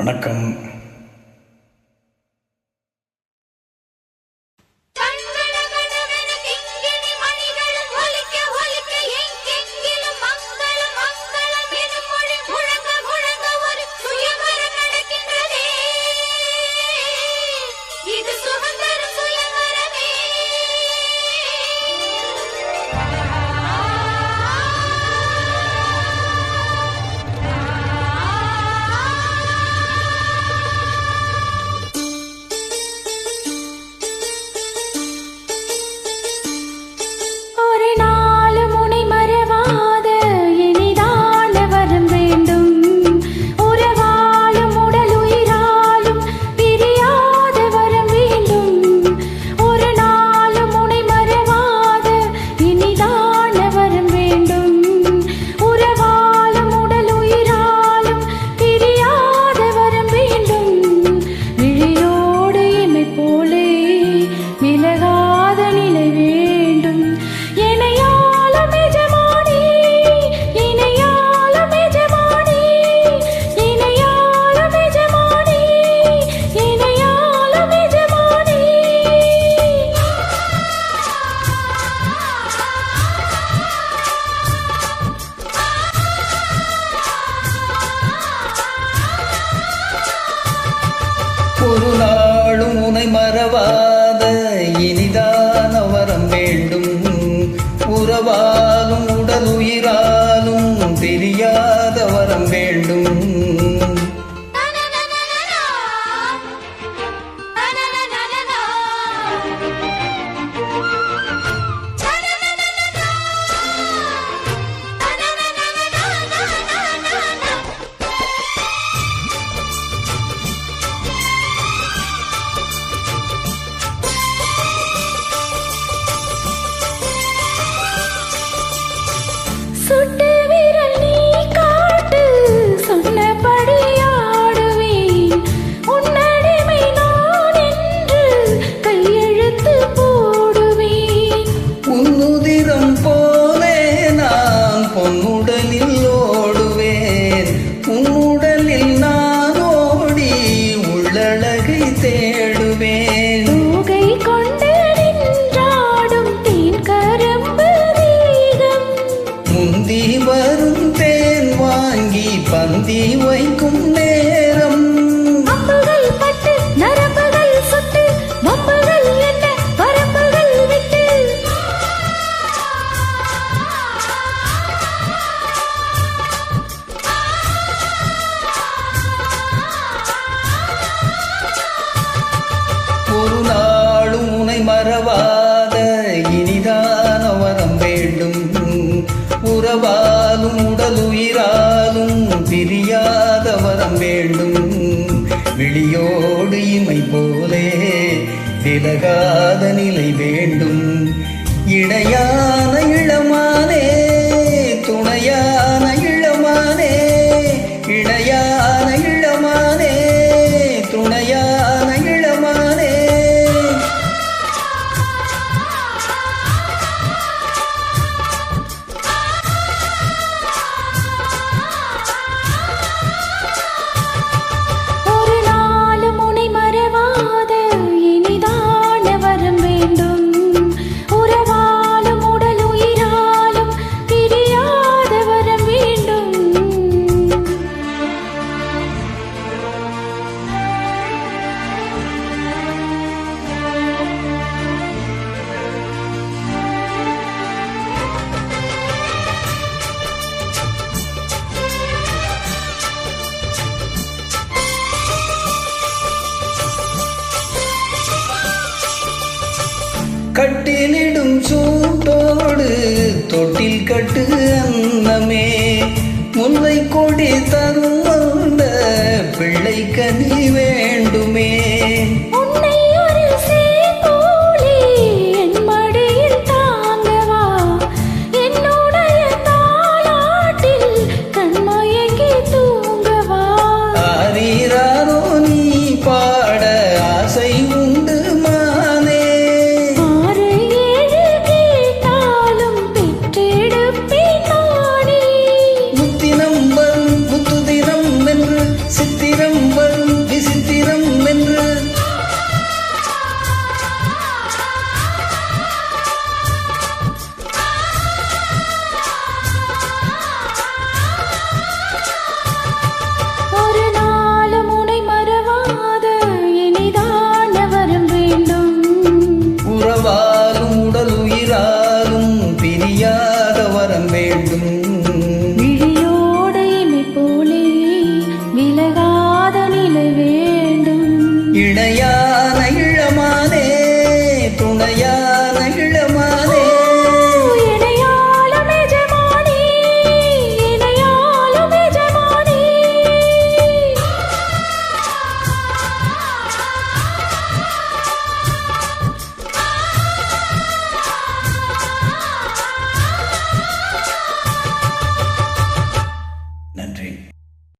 வணக்கம். ஒரு நாளும் உனை மறவாத இனிதான வரம் வேண்டும். உறவாலும் உடல் உயிராலும் தெரியாத வரம் வேண்டும். சுட்டு விரல் நீ காட்டு, சொன்னபடி ஆடுவேன். உன்னடிமை நான் என்று கையெழுத்து போடுவேன். உன்னுதிரம் போலே நான் பொன்னுடலில் ஓடுவேன். உன்னுடலில் நான் ஓடி உள்ளழகை தேடுவேன். தூகை கொண்டு நின்றாடும் தேன் கரும்பு தீகம். முந்தி வரும் தேன் வாங்கி பந்தி வைக்கும் நேரம். அம்புகள் பட்டு நரம்புகள் சுட்டு வம்புகள் என்ன வரம்புகள் விட்டு. ஒரு நாளும் உனை மறவாத இனிதான வரம் வேண்டும். உறவாலும் உடல் உயிராலும் பிரியாத வரம் வேண்டும். விழியோடு இமை போலே விலகாத நிலை வேண்டும். இணையான இளமானே, துணையான இளமானே, இணையான இளமானே, துணையான இளமானே. ஒரு நாளும் உனை மறவாத இனிதான வரம் வேண்டும். உறவாலும் உடல் உயிராலும் பிரியாத வரம் வேண்டும். கட்டிலிடும் சூட்டோடு தொட்டில் கட்டு அன்னமே. முல்லை கொடி தரும்